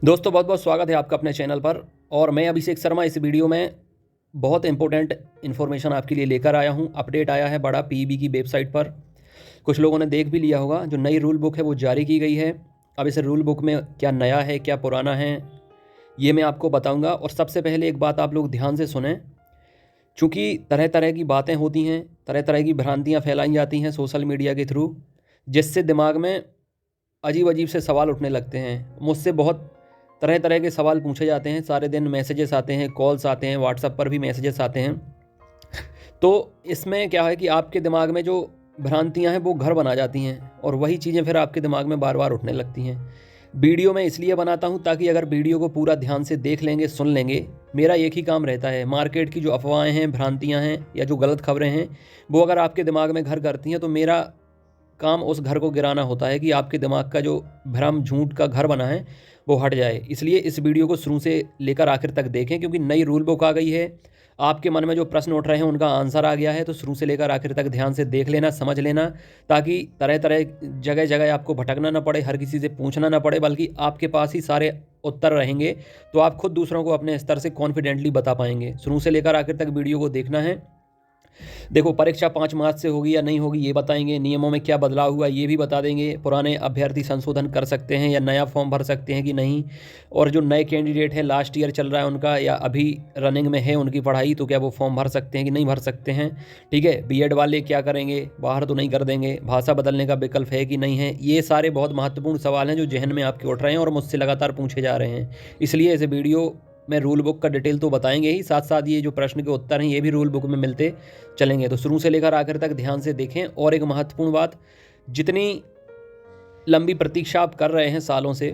दोस्तों बहुत बहुत स्वागत है आपका अपने चैनल पर। और मैं अभिषेक शर्मा इस वीडियो में बहुत इंपॉर्टेंट इन्फॉर्मेशन आपके लिए लेकर आया हूं। अपडेट आया है बड़ा पीईबी की वेबसाइट पर, कुछ लोगों ने देख भी लिया होगा। जो नई रूल बुक है वो जारी की गई है। अब इस रूल बुक में क्या नया है क्या पुराना है ये मैं आपको बताऊंगा। और सबसे पहले एक बात आप लोग ध्यान से सुने, चूँकि तरह तरह की बातें होती हैं, तरह तरह की भ्रांतियाँ फैलाई जाती हैं सोशल मीडिया के थ्रू, जिससे दिमाग में अजीब अजीब से सवाल उठने लगते हैं। मुझसे बहुत तरह तरह के सवाल पूछे जाते हैं, सारे दिन मैसेजेस आते हैं, कॉल्स आते हैं, व्हाट्सएप पर भी मैसेजेस आते हैं। तो इसमें क्या है कि आपके दिमाग में जो भ्रांतियां हैं वो घर बना जाती हैं और वही चीज़ें फिर आपके दिमाग में बार बार उठने लगती हैं। वीडियो मैं इसलिए बनाता हूं ताकि अगर वीडियो को पूरा ध्यान से देख लेंगे, सुन लेंगे, मेरा एक ही काम रहता है, मार्केट की जो अफवाहें हैं, भ्रांतियां हैं या जो गलत खबरें हैं वो अगर आपके दिमाग में घर करती हैं तो मेरा काम उस घर को गिराना होता है कि आपके दिमाग का जो भ्रम झूठ का घर बना है वो हट जाए। इसलिए इस वीडियो को शुरू से लेकर आखिर तक देखें, क्योंकि नई रूल बुक आ गई है। आपके मन में जो प्रश्न उठ रहे हैं उनका आंसर आ गया है, तो शुरू से लेकर आखिर तक ध्यान से देख लेना, समझ लेना, ताकि तरह तरह जगह जगह आपको भटकना ना पड़े, हर किसी से पूछना ना पड़े, बल्कि आपके पास ही सारे उत्तर रहेंगे। तो आप खुद दूसरों को अपने स्तर से कॉन्फिडेंटली बता पाएंगे। शुरू से लेकर आखिर तक वीडियो को देखना है। देखो, परीक्षा 5 मार्च से होगी या नहीं होगी ये बताएंगे, नियमों में क्या बदलाव हुआ ये भी बता देंगे, पुराने अभ्यर्थी संशोधन कर सकते हैं या नया फॉर्म भर सकते हैं कि नहीं, और जो नए कैंडिडेट हैं, लास्ट ईयर चल रहा है उनका या अभी रनिंग में है उनकी पढ़ाई, तो क्या वो फॉर्म भर सकते हैं कि नहीं भर सकते हैं। ठीक है, बीएड वाले क्या करेंगे, बाहर तो नहीं कर देंगे, भाषा बदलने का विकल्प है कि नहीं है। ये सारे बहुत महत्वपूर्ण सवाल हैं जो जहन में आपके उठ रहे हैं और मुझसे लगातार पूछे जा रहे हैं। इसलिए इस वीडियो में रूल बुक का डिटेल तो बताएंगे ही, साथ साथ ये जो प्रश्न के उत्तर हैं ये भी रूल बुक में मिलते चलेंगे। तो शुरू से लेकर आखिर तक ध्यान से देखें। और एक महत्वपूर्ण बात, जितनी लंबी प्रतीक्षा आप कर रहे हैं सालों से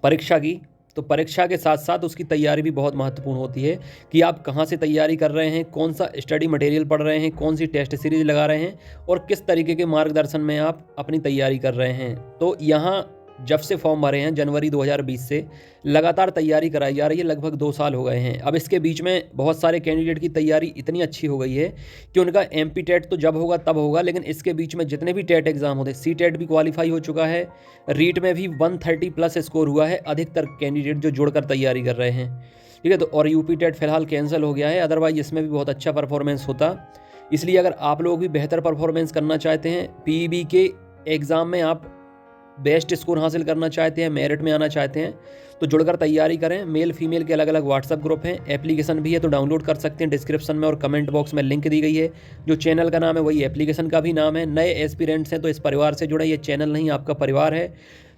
परीक्षा की, तो परीक्षा के साथ साथ उसकी तैयारी भी बहुत महत्वपूर्ण होती है कि आप कहाँ से तैयारी कर रहे हैं, कौन सा स्टडी मटेरियल पढ़ रहे हैं, कौन सी टेस्ट सीरीज लगा रहे हैं और किस तरीके के मार्गदर्शन में आप अपनी तैयारी कर रहे हैं। तो यहाँ जब से फॉर्म भरे हैं जनवरी 2020 से लगातार तैयारी कराई जा रही है, लगभग 2 साल हो गए हैं। अब इसके बीच में बहुत सारे कैंडिडेट की तैयारी इतनी अच्छी हो गई है कि उनका एमपी टेट तो जब होगा तब होगा, लेकिन इसके बीच में जितने भी टेट एग्जाम होते हैं, सी टेट भी क्वालिफाई हो चुका है, रीट में भी 130 प्लस स्कोर हुआ है अधिकतर कैंडिडेट जो जुड़कर तैयारी कर रहे हैं। ठीक है, तो और यूपी टेट फिलहाल कैंसिल हो गया है, अदरवाइज इसमें भी बहुत अच्छा परफॉर्मेंस होता। इसलिए अगर आप लोग भी बेहतर परफॉर्मेंस करना चाहते हैं, पीईबी के एग्ज़ाम में आप बेस्ट स्कोर हासिल करना चाहते हैं, मेरिट में आना चाहते हैं, तो जुड़कर तैयारी करें। मेल फीमेल के अलग अलग व्हाट्सएप ग्रुप हैं, एप्लीकेशन भी है तो डाउनलोड कर सकते हैं। डिस्क्रिप्शन में और कमेंट बॉक्स में लिंक दी गई है। जो चैनल का नाम है वही एप्लीकेशन का भी नाम है। नए एस्पिरेंट्स हैं तो इस परिवार से जुड़े, ये चैनल नहीं आपका परिवार है।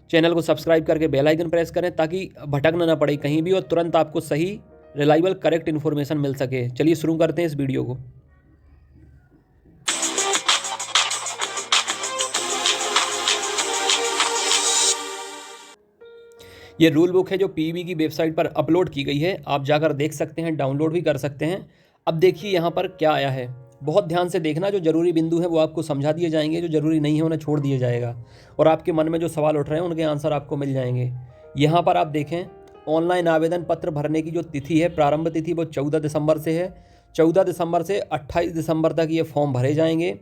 चैनल को सब्सक्राइब करके बेल आइकन प्रेस करें ताकि भटकना ना पड़े कहीं भी और तुरंत आपको सही, रिलायबल, करेक्ट इन्फॉर्मेशन मिल सके। चलिए शुरू करते हैं इस वीडियो को। ये रूल बुक है जो पीईबी की वेबसाइट पर अपलोड की गई है, आप जाकर देख सकते हैं, डाउनलोड भी कर सकते हैं। अब देखिए यहाँ पर क्या आया है, बहुत ध्यान से देखना। जो जरूरी बिंदु है वो आपको समझा दिए जाएंगे, जो जरूरी नहीं है उन्हें छोड़ दिया जाएगा और आपके मन में जो सवाल उठ रहे हैं उनके आंसर आपको मिल जाएंगे। यहाँ पर आप देखें, ऑनलाइन आवेदन पत्र भरने की जो तिथि है, प्रारंभ तिथि, वो 14 दिसंबर से है। 14 दिसंबर से 28 दिसंबर तक ये फॉर्म भरे जाएंगे।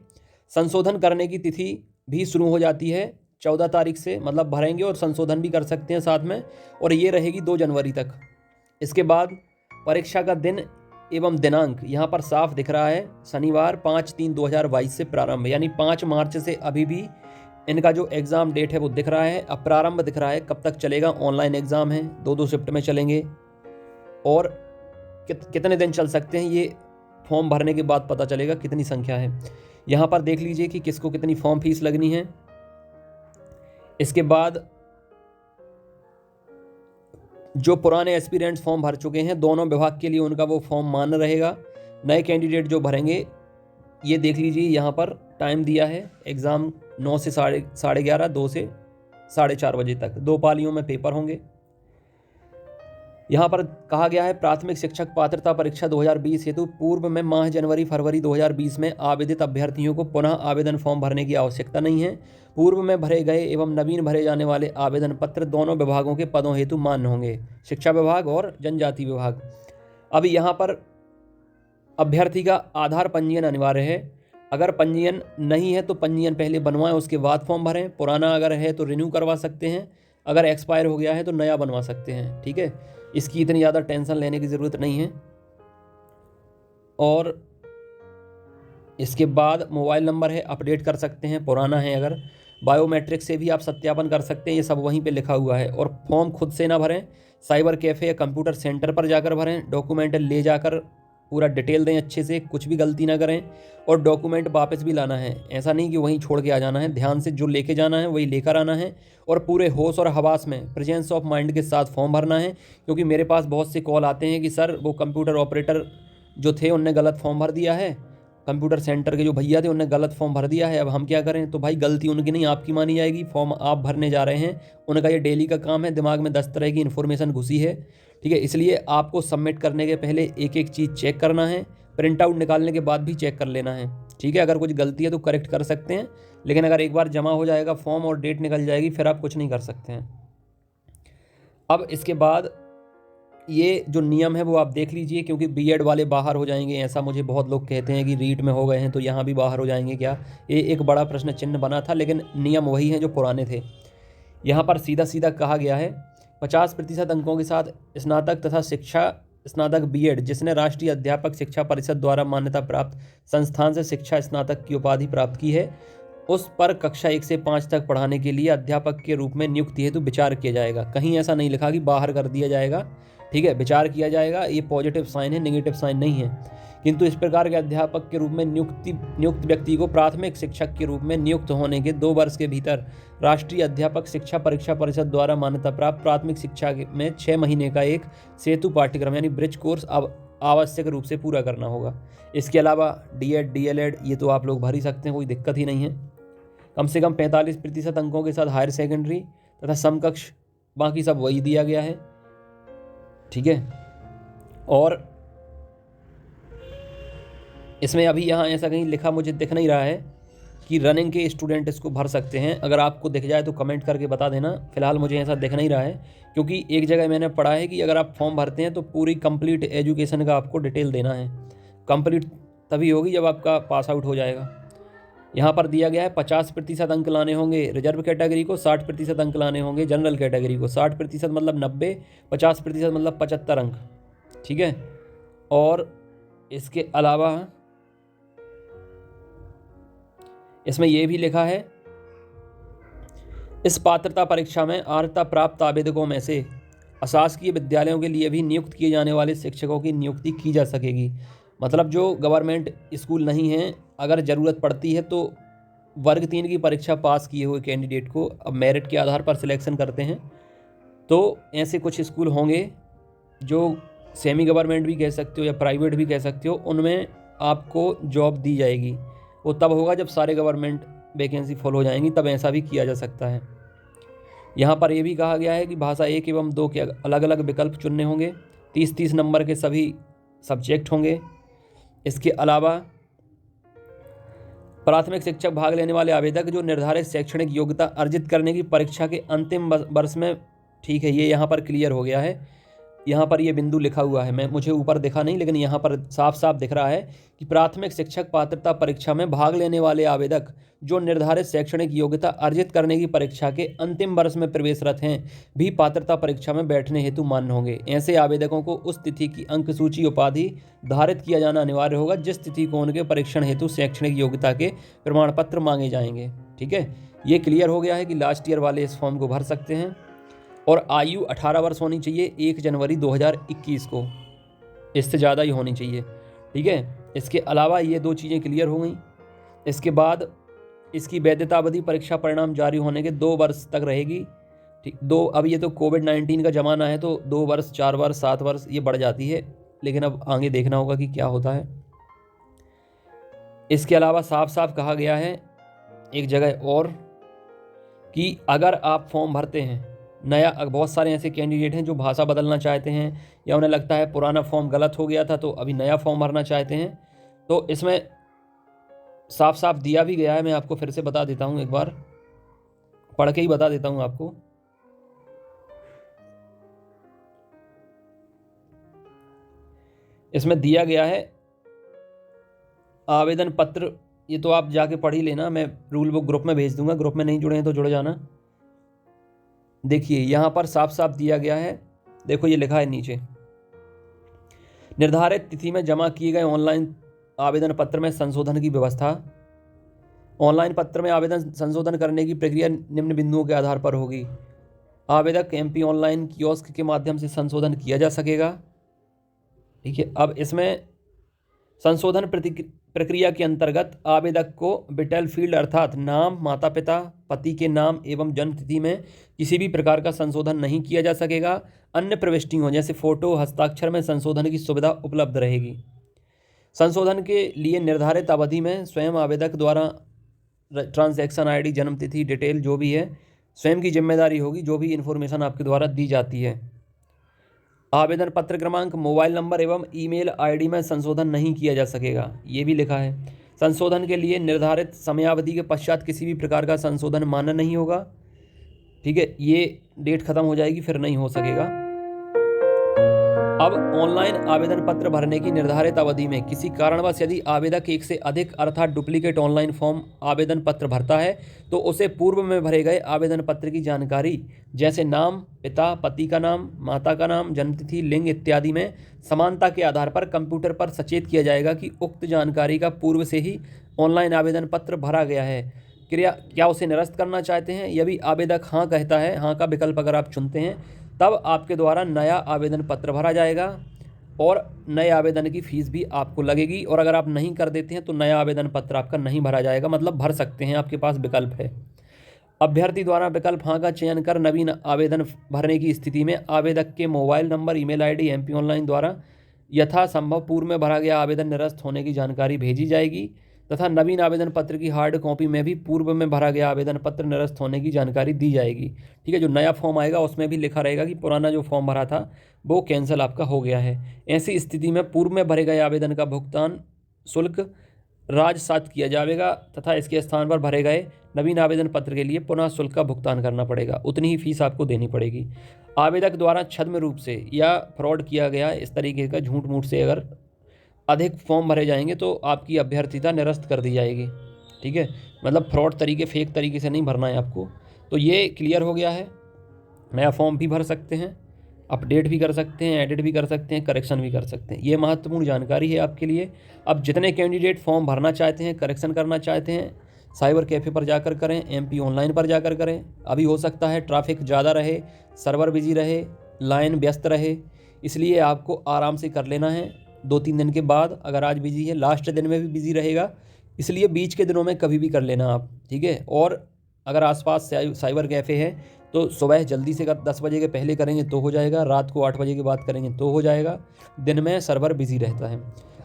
संशोधन करने की तिथि भी शुरू हो जाती है 14 तारीख से, मतलब भरेंगे और संशोधन भी कर सकते हैं साथ में, और ये रहेगी 2 जनवरी तक। इसके बाद परीक्षा का दिन एवं दिनांक यहाँ पर साफ दिख रहा है, शनिवार 5/3/2022 से प्रारंभ, यानी 5 मार्च से अभी भी इनका जो एग्ज़ाम डेट है वो दिख रहा है। अब प्रारंभ दिख रहा है, कब तक चलेगा, ऑनलाइन एग्ज़ाम है, 2-2 शिफ्ट में चलेंगे और कितने दिन चल सकते हैं ये फॉर्म भरने के बाद पता चलेगा कितनी संख्या है। यहाँ पर देख लीजिए कि किसको कितनी फॉर्म फीस लगनी है। इसके बाद जो पुराने एस्पिरेंट्स फॉर्म भर चुके हैं दोनों विभाग के लिए उनका वो फॉर्म मान्य रहेगा। नए कैंडिडेट जो भरेंगे, ये देख लीजिए यहाँ पर टाइम दिया है, एग्ज़ाम 9 से 11:30, 2 से 4:30 बजे तक, 2 पालियों में पेपर होंगे। यहाँ पर कहा गया है, प्राथमिक शिक्षक पात्रता परीक्षा 2020 हेतु पूर्व में माह जनवरी फरवरी 2020 में आवेदित अभ्यर्थियों को पुनः आवेदन फॉर्म भरने की आवश्यकता नहीं है। पूर्व में भरे गए एवं नवीन भरे जाने वाले आवेदन पत्र दोनों विभागों के पदों हेतु मान्य होंगे, शिक्षा विभाग और जनजाति विभाग। अब यहाँ पर अभ्यर्थी का आधार पंजीयन अनिवार्य है। अगर पंजीयन नहीं है तो पंजीयन पहले बनवाएं, उसके बाद फॉर्म भरें। पुराना अगर है तो रिन्यू करवा सकते हैं, अगर एक्सपायर हो गया है तो नया बनवा सकते हैं। ठीक है, इसकी इतनी ज़्यादा टेंशन लेने की ज़रूरत नहीं है। और इसके बाद मोबाइल नंबर है, अपडेट कर सकते हैं पुराना है अगर। बायोमेट्रिक से भी आप सत्यापन कर सकते हैं, ये सब वहीं पे लिखा हुआ है। और फॉर्म खुद से ना भरें, साइबर कैफ़े या कंप्यूटर सेंटर पर जाकर भरें। डॉक्यूमेंट ले जाकर पूरा डिटेल दें अच्छे से, कुछ भी गलती ना करें। और डॉक्यूमेंट वापस भी लाना है, ऐसा नहीं कि वहीं छोड़ के आ जाना है। ध्यान से जो लेके जाना है वही लेकर आना है। और पूरे होश और हवास में, प्रेजेंस ऑफ माइंड के साथ फॉर्म भरना है। क्योंकि मेरे पास बहुत से कॉल आते हैं कि सर वो कंप्यूटर ऑपरेटर जो थे उनने गलत फॉर्म भर दिया है, कंप्यूटर सेंटर के जो भैया थे उनने गलत फॉर्म भर दिया है, अब हम क्या करें। तो भाई गलती उनकी नहीं, आपकी मानी जाएगी। फॉर्म आप भरने जा रहे हैं, उनका ये डेली का काम है। दिमाग में 10 तरह की इन्फॉर्मेशन घुसी है। ठीक है, इसलिए आपको सबमिट करने के पहले एक एक चीज़ चेक करना है। प्रिंट आउट निकालने के बाद भी चेक कर लेना है। ठीक है, अगर कुछ गलती है तो करेक्ट कर सकते हैं, लेकिन अगर एक बार जमा हो जाएगा फॉर्म और डेट निकल जाएगी, फिर आप कुछ नहीं कर सकते हैं। अब इसके बाद ये जो नियम है वो आप देख लीजिए, क्योंकि बीएड वाले बाहर हो जाएंगे, ऐसा मुझे बहुत लोग कहते हैं कि रीट में हो गए हैं तो यहाँ भी बाहर हो जाएंगे क्या। ये एक बड़ा प्रश्न चिन्ह बना था, लेकिन नियम वही हैं जो पुराने थे। यहाँ पर सीधा सीधा कहा गया है 50% अंकों के साथ स्नातक तथा शिक्षा स्नातक बीएड जिसने राष्ट्रीय अध्यापक शिक्षा परिषद द्वारा मान्यता प्राप्त संस्थान से शिक्षा स्नातक की उपाधि प्राप्त की है, उस पर कक्षा 1 से 5 तक पढ़ाने के लिए अध्यापक के रूप में नियुक्ति हेतु विचार किया जाएगा। कहीं ऐसा नहीं लिखा कि बाहर कर दिया जाएगा। ठीक है, विचार किया जाएगा, ये पॉजिटिव साइन है, नेगेटिव साइन नहीं है। किंतु इस प्रकार के अध्यापक के रूप में नियुक्त व्यक्ति को प्राथमिक शिक्षक के रूप में नियुक्त होने के 2 वर्ष के भीतर राष्ट्रीय अध्यापक शिक्षा परीक्षा परिषद द्वारा मान्यता प्राप्त प्राथमिक शिक्षा में 6 महीने का एक सेतु पाठ्यक्रम यानी ब्रिज कोर्स अब आवश्यक रूप से पूरा करना होगा। इसके अलावा डीएड डीएलएड ये तो आप लोग भर ही सकते हैं, कोई दिक्कत ही नहीं है। कम से कम 45% अंकों के साथ हायर सेकेंडरी तथा समकक्ष, बाकी सब वही दिया गया है। ठीक है, और इसमें अभी यहाँ ऐसा कहीं लिखा मुझे दिख नहीं रहा है कि रनिंग के स्टूडेंट इसको भर सकते हैं। अगर आपको दिख जाए तो कमेंट करके बता देना। फिलहाल मुझे ऐसा दिख नहीं रहा है, क्योंकि एक जगह मैंने पढ़ा है कि अगर आप फॉर्म भरते हैं तो पूरी कंप्लीट एजुकेशन का आपको डिटेल देना है। कंप्लीट तभी होगी जब आपका पास आउट हो जाएगा। यहाँ पर दिया गया है 50% अंक लाने होंगे रिजर्व कैटेगरी को, 60% अंक लाने होंगे जनरल कैटेगरी को। 60% मतलब 90, 50% मतलब 75 अंक। ठीक है, और इसके अलावा इसमें यह भी लिखा है, इस पात्रता परीक्षा में अर्हता प्राप्त आवेदकों में से अशासकीय विद्यालयों के लिए भी नियुक्त किए जाने वाले शिक्षकों की नियुक्ति की जा सकेगी। मतलब जो गवर्नमेंट स्कूल नहीं हैं, अगर ज़रूरत पड़ती है तो वर्ग 3 की परीक्षा पास किए हुए कैंडिडेट को अब मेरिट के आधार पर सिलेक्शन करते हैं। तो ऐसे कुछ स्कूल होंगे जो सेमी गवर्नमेंट भी कह सकते हो या प्राइवेट भी कह सकते हो, उनमें आपको जॉब दी जाएगी। वो तब होगा जब सारे गवर्नमेंट वैकेंसी फुल हो जाएंगी, तब ऐसा भी किया जा सकता है। यहाँ पर यह भी कहा गया है कि भाषा 1 एवं 2 के अलग अलग विकल्प चुनने होंगे। 30-30 नंबर के सभी सब्जेक्ट होंगे। इसके अलावा प्राथमिक शिक्षक भाग लेने वाले आवेदक जो निर्धारित शैक्षणिक योग्यता अर्जित करने की परीक्षा के अंतिम वर्ष में, ठीक है, ये यहाँ पर क्लियर हो गया है। यहाँ पर ये बिंदु लिखा हुआ है, मुझे ऊपर दिखा नहीं, लेकिन यहाँ पर साफ साफ दिख रहा है कि प्राथमिक शिक्षक पात्रता परीक्षा में भाग लेने वाले आवेदक जो निर्धारित शैक्षणिक योग्यता अर्जित करने की परीक्षा के अंतिम वर्ष में प्रवेशरत हैं भी पात्रता परीक्षा में बैठने हेतु मान्य होंगे। ऐसे आवेदकों को उस तिथि की अंक सूची उपाधि धारित किया जाना अनिवार्य होगा जिस तिथि को उनके परीक्षण हेतु शैक्षणिक योग्यता के प्रमाण पत्र मांगे जाएंगे। ठीक है, ये क्लियर हो गया है कि लास्ट ईयर वाले इस फॉर्म को भर सकते हैं। और आयु 18 वर्ष होनी चाहिए 1 जनवरी 2021 को, इससे ज़्यादा ही होनी चाहिए। ठीक है, इसके अलावा ये 2 चीज़ें क्लियर हो गई। इसके बाद इसकी वैधता अवधि परीक्षा परिणाम जारी होने के 2 वर्ष तक रहेगी। ठीक, 2, अब ये तो कोविड-19 का ज़माना है तो 2 वर्ष, 4 वर्ष, 7 वर्ष ये बढ़ जाती है, लेकिन अब आगे देखना होगा कि क्या होता है। इसके अलावा साफ साफ कहा गया है एक जगह और कि अगर आप फॉर्म भरते हैं नया, बहुत सारे ऐसे कैंडिडेट हैं जो भाषा बदलना चाहते हैं या उन्हें लगता है पुराना फॉर्म गलत हो गया था तो अभी नया फॉर्म भरना चाहते हैं, तो इसमें साफ साफ दिया भी गया है। मैं आपको फिर से बता देता हूँ, एक बार पढ़ के ही बता देता हूँ आपको। इसमें दिया गया है आवेदन पत्र, ये तो आप जाके पढ़ ही लेना, मैं रूल बुक ग्रुप में भेज दूंगा, ग्रुप में नहीं जुड़े हैं तो जुड़ जाना। देखिए यहाँ पर साफ साफ दिया गया है, देखो ये लिखा है नीचे, निर्धारित तिथि में जमा किए गए ऑनलाइन आवेदन पत्र में संशोधन की व्यवस्था। ऑनलाइन पत्र में आवेदन संशोधन करने की प्रक्रिया निम्न बिंदुओं के आधार पर होगी। आवेदक एमपी ऑनलाइन कियोस्क के माध्यम से संशोधन किया जा सकेगा। ठीक है, अब इसमें संशोधन प्रक्रिया के अंतर्गत आवेदक को विटेल फील्ड अर्थात नाम, माता पिता, पति के नाम एवं जन्म तिथि में किसी भी प्रकार का संशोधन नहीं किया जा सकेगा। अन्य प्रविष्टियों जैसे फोटो, हस्ताक्षर में संशोधन की सुविधा उपलब्ध रहेगी। संशोधन के लिए निर्धारित अवधि में स्वयं आवेदक द्वारा ट्रांजैक्शन आईडी, जन्म तिथि डिटेल जो भी है स्वयं की जिम्मेदारी होगी, जो भी इन्फॉर्मेशन आपके द्वारा दी जाती है। आवेदन पत्र क्रमांक, मोबाइल नंबर एवं ईमेल आईडी में संशोधन नहीं किया जा सकेगा, ये भी लिखा है। संशोधन के लिए निर्धारित समयावधि के पश्चात किसी भी प्रकार का संशोधन मान्य नहीं होगा। ठीक है, ये डेट खत्म हो जाएगी फिर नहीं हो सकेगा। अब ऑनलाइन आवेदन पत्र भरने की निर्धारित अवधि में किसी कारणवश यदि आवेदक एक से अधिक अर्थात डुप्लीकेट ऑनलाइन फॉर्म आवेदन पत्र भरता है तो उसे पूर्व में भरे गए आवेदन पत्र की जानकारी जैसे नाम, पिता, पति का नाम, माता का नाम, जन्मतिथि, लिंग इत्यादि में समानता के आधार पर कंप्यूटर पर सचेत किया जाएगा कि उक्त जानकारी का पूर्व से ही ऑनलाइन आवेदन पत्र भरा गया है। क्या उसे निरस्त करना चाहते हैं? यदि आवेदक हाँ कहता है, हाँ का विकल्प अगर आप चुनते हैं, तब आपके द्वारा नया आवेदन पत्र भरा जाएगा और नए आवेदन की फ़ीस भी आपको लगेगी। और अगर आप नहीं कर देते हैं तो नया आवेदन पत्र आपका नहीं भरा जाएगा, मतलब भर सकते हैं, आपके पास विकल्प है। अभ्यर्थी द्वारा विकल्प हाँ का चयन कर नवीन आवेदन भरने की स्थिति में आवेदक के mobile number, email ID MP online द्वारा यथासंभव पूर्व में भरा गया आवेदन निरस्त होने की जानकारी भेजी जाएगी तथा नवीन आवेदन पत्र की हार्ड कॉपी में भी पूर्व में भरा गया आवेदन पत्र निरस्त होने की जानकारी दी जाएगी। ठीक है, जो नया फॉर्म आएगा उसमें भी लिखा रहेगा कि पुराना जो फॉर्म भरा था वो कैंसिल आपका हो गया है। ऐसी स्थिति में पूर्व में भरे गए आवेदन का भुगतान शुल्क राजसात किया जाएगा तथा इसके स्थान पर भरे गए नवीन आवेदन पत्र के लिए पुनः शुल्क का भुगतान करना पड़ेगा, उतनी ही फीस आपको देनी पड़ेगी। आवेदक द्वारा छद्म रूप से या फ्रॉड किया गया इस तरीके का झूठ मूठ से अगर अधिक फॉर्म भरे जाएंगे तो आपकी अभ्यर्थिता निरस्त कर दी जाएगी। ठीक है, मतलब फ्रॉड तरीके, फेक तरीके से नहीं भरना है आपको। तो ये क्लियर हो गया है। नया फॉर्म भी भर सकते हैं, अपडेट भी कर सकते हैं, एडिट भी कर सकते हैं, करेक्शन भी कर सकते हैं। ये महत्वपूर्ण जानकारी है आपके लिए। अब जितने कैंडिडेट फॉर्म भरना चाहते हैं, करेक्शन करना चाहते हैं, साइबर कैफ़े पर जाकर करें, एमपी ऑनलाइन पर जाकर करें। अभी हो सकता है ट्रैफिक ज़्यादा रहे, सर्वर बिजी रहे, लाइन व्यस्त रहे, इसलिए आपको आराम से कर लेना है। 2-3 दिन के बाद, अगर आज बिजी है लास्ट दिन में भी बिजी रहेगा, इसलिए बीच के दिनों में कभी भी कर लेना आप। ठीक है, और अगर आसपास साइबर कैफ़े है तो सुबह जल्दी से 10 बजे के पहले करेंगे तो हो जाएगा, रात को 8 बजे के बाद करेंगे तो हो जाएगा, दिन में सर्वर बिजी रहता है।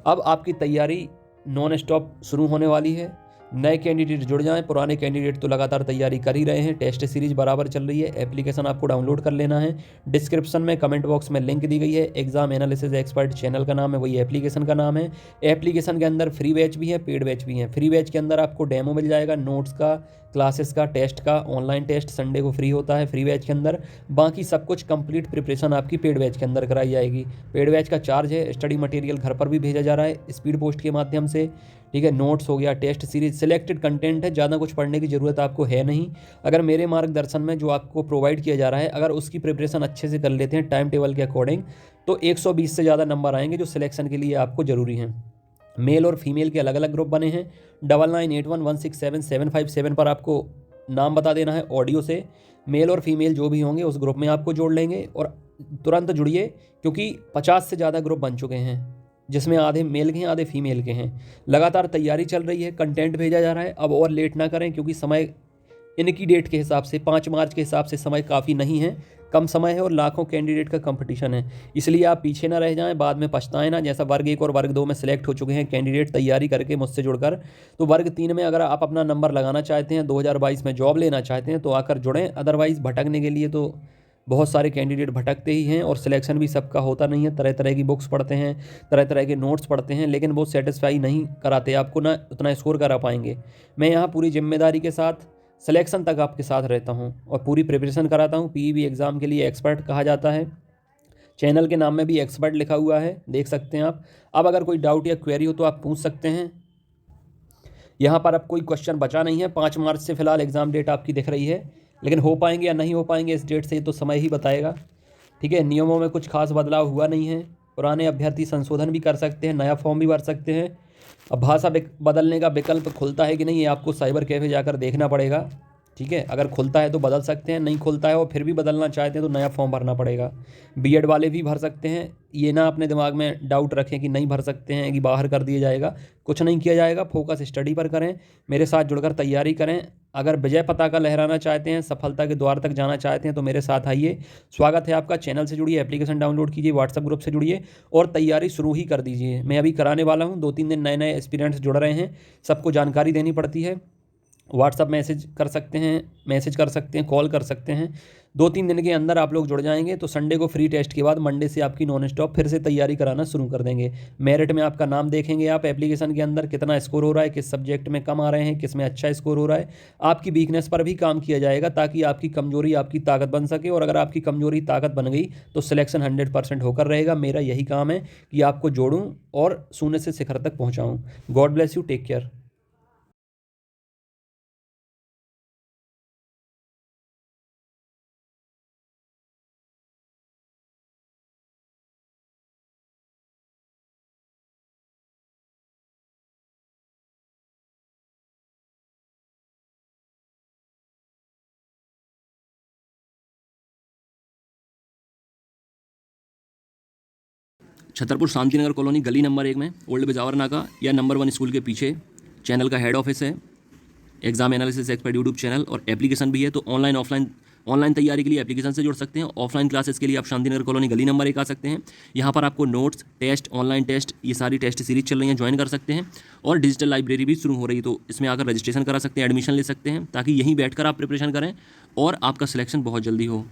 अब आपकी तैयारी नॉन स्टॉप शुरू होने वाली है। नए कैंडिडेट जुड़ जाएं, पुराने कैंडिडेट तो लगातार तैयारी कर ही रहे हैं। टेस्ट सीरीज बराबर चल रही है। एप्लीकेशन आपको डाउनलोड कर लेना है। डिस्क्रिप्शन में, कमेंट बॉक्स में लिंक दी गई है। एग्जाम एनालिसिस एक्सपर्ट चैनल का नाम है, वही एप्लीकेशन का नाम है। एप्लीकेशन के अंदर फ्री बैच भी है, पेड बैच भी है। फ्री बैच के अंदर आपको डेमो मिल जाएगा, नोट्स का, क्लासेस का, टेस्ट का। ऑनलाइन टेस्ट संडे को फ्री होता है फ्री बैच के अंदर। बाकी सब कुछ कंप्लीट प्रिपरेशन आपकी पेड बैच के अंदर कराई जाएगी। पेड बैच का चार्ज है। स्टडी मटेरियल घर पर भी भेजा जा रहा है स्पीड पोस्ट के माध्यम से। ठीक है, नोट्स हो गया, टेस्ट सीरीज, सिलेक्टेड कंटेंट है, ज़्यादा कुछ पढ़ने की ज़रूरत आपको है नहीं। अगर मेरे मार्गदर्शन में जो आपको प्रोवाइड किया जा रहा है, अगर उसकी प्रिपरेशन अच्छे से कर लेते हैं टाइम टेबल के अकॉर्डिंग, तो 120 से ज़्यादा नंबर आएंगे जो सिलेक्शन के लिए आपको ज़रूरी हैं। मेल और फीमेल के अलग अलग ग्रुप बने हैं। 9981167757 पर आपको नाम बता देना है ऑडियो से। मेल और फीमेल जो भी होंगे उस ग्रुप में आपको जोड़ लेंगे और तुरंत जुड़िए, क्योंकि 50 से ज़्यादा ग्रुप बन चुके हैं, जिसमें आधे मेल के हैं, आधे फीमेल के हैं। लगातार तैयारी चल रही है, कंटेंट भेजा जा रहा है। अब और लेट ना करें, क्योंकि समय इनकी डेट के हिसाब से 5 मार्च के हिसाब से समय काफ़ी नहीं है, कम समय है और लाखों कैंडिडेट का कंपटीशन है। इसलिए आप पीछे ना रह जाएं, बाद में पछताएं ना। जैसा वर्ग 1 और वर्ग 2 में सिलेक्ट हो चुके हैं कैंडिडेट तैयारी करके मुझसे जुड़कर, तो वर्ग 3 में अगर आप अपना नंबर लगाना चाहते हैं, 2022 में जॉब लेना चाहते हैं, तो आकर जुड़ें। अदरवाइज़ भटकने के लिए तो बहुत सारे कैंडिडेट भटकते ही हैं और सिलेक्शन भी सबका होता नहीं है। तरह तरह की बुक्स पढ़ते हैं, तरह तरह के नोट्स पढ़ते हैं, लेकिन वो सेटिस्फाई नहीं कराते आपको, ना उतना स्कोर करा पाएंगे। मैं यहाँ पूरी जिम्मेदारी के साथ सिलेक्शन तक आपके साथ रहता हूँ और पूरी प्रिपरेशन कराता हूँ। पीईबी एग्ज़ाम के लिए एक्सपर्ट कहा जाता है। चैनल के नाम में भी एक्सपर्ट लिखा हुआ है, देख सकते हैं आप। अब अगर कोई डाउट या क्वेरी हो तो आप पूछ सकते हैं। यहाँ पर अब कोई क्वेश्चन बचा नहीं है। 5 मार्च से फिलहाल एग्ज़ाम डेट आपकी दिख रही है। लेकिन हो पाएंगे या नहीं हो पाएंगे इस डेट से ये तो समय ही बताएगा। ठीक है, नियमों में कुछ खास बदलाव हुआ नहीं है। पुराने अभ्यर्थी संशोधन भी कर सकते हैं, नया फॉर्म भी भर सकते हैं। अब भाषा बदलने का विकल्प खुलता है कि नहीं, ये आपको साइबर कैफ़े जाकर देखना पड़ेगा। ठीक है, अगर खुलता है तो बदल सकते हैं, नहीं खुलता है और फिर भी बदलना चाहते हैं तो नया फॉर्म भरना पड़ेगा। बीएड वाले भी भर सकते हैं, ये ना अपने दिमाग में डाउट रखें कि नहीं भर सकते हैं, कि बाहर कर दिया जाएगा। कुछ नहीं किया जाएगा, फोकस स्टडी पर करें, मेरे साथ जुड़कर तैयारी करें। अगर विजय पताका लहराना चाहते हैं, सफलता के द्वार तक जाना चाहते हैं तो मेरे साथ आइए। स्वागत है आपका, चैनल से जुड़िए, एप्लीकेशन डाउनलोड कीजिए, व्हाट्सएप ग्रुप से जुड़िए और तैयारी शुरू ही कर दीजिए। मैं अभी कराने वाला हूँ, 2-3 दिन नए नए एस्पिरेंट्स जुड़ रहे हैं, सबको जानकारी देनी पड़ती है। व्हाट्सअप मैसेज कर सकते हैं, कॉल कर सकते हैं। 2-3 दिन के अंदर आप लोग जुड़ जाएंगे तो संडे को फ्री टेस्ट के बाद मंडे से आपकी नॉन स्टॉप फिर से तैयारी कराना शुरू कर देंगे। मेरिट में आपका नाम देखेंगे आप एप्लीकेशन के अंदर, कितना स्कोर हो रहा है, किस सब्जेक्ट में कम आ रहे हैं, किस में अच्छा स्कोर हो रहा है। आपकी वीकनेस पर भी काम किया जाएगा ताकि आपकी कमजोरी आपकी ताकत बन सके, और अगर आपकी कमजोरी ताकत बन गई तो सिलेक्शन 100% होकर रहेगा। मेरा यही काम है कि आपको जोड़ूँ और शून्य से शिखर तक पहुँचाऊँ। God bless you, take care. Chhatarpur Shantinagar colony गली नंबर 1 में ओल्ड बिजावर नाका या नंबर 1 स्कूल के पीछे चैनल का हेड ऑफिस है। Exam analysis expert YouTube channel और एप्लीकेशन भी है। तो ऑनलाइन तैयारी के लिए एप्लीकेशन से जुड़ सकते हैं। ऑफलाइन क्लासेस के लिए आप शांतिनगर कॉलोनी गली नंबर 1 आ सकते हैं। यहाँ पर आपको नोट्स, टेस्ट, ऑनलाइन टेस्ट, ये सारी टेस्ट सीरीज चल रही हैं, ज्वाइन कर सकते हैं। और डिजिटल लाइब्रेरी भी शुरू हो रही है, तो इसमें आकर रजिस्ट्रेशन करा सकते हैं, एडमिशन ले सकते हैं, ताकि यहीं बैठकर आप प्रिपरेशन करें और आपका सिलेक्शन बहुत जल्दी हो।